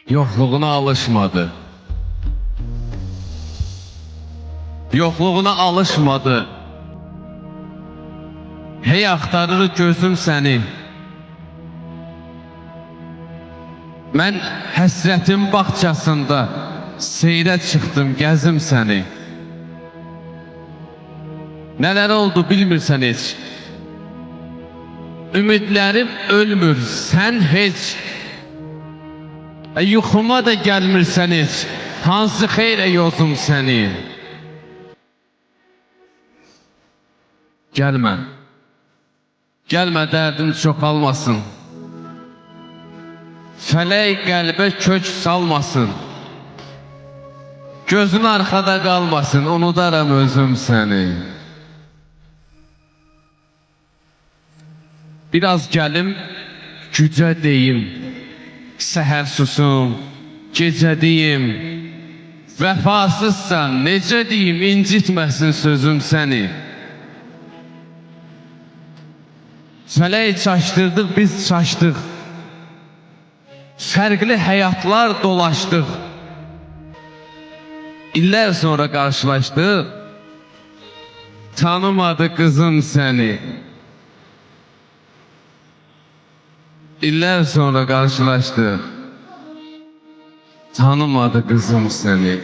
Yoxluğuna alışmadı. Yoxluğuna alışmadı. Hey axtarır gözüm səni. Mən həsrətin bağçasında seyrə çıxdım, gəzim səni. Nələr oldu bilmirsən heç. Ümidlərim ölmür, sən heç. Yuxuma da gəlmirsən heç. Hansı xeyrə yozum səni. Gəlmə. Gəlmə, dərdin çoxalmasın. Fələk qəlbə kök salmasın. Gözün arxada qalmasın, unudaram özüm səni. Biraz gəlim, gücə deyim. Səhər susum, gecə deyim. Vəfasızsan, necə deyim, incitməsin sözüm səni. Fələk çaşdırdıq, biz çaşdıq. Fərqli həyatlar dolaşdıq. İllər sonra qarşılaşdıq. Tanımadı qızım səni. İllər sonra qarşılaşdıq. Tanımadı qızım səni.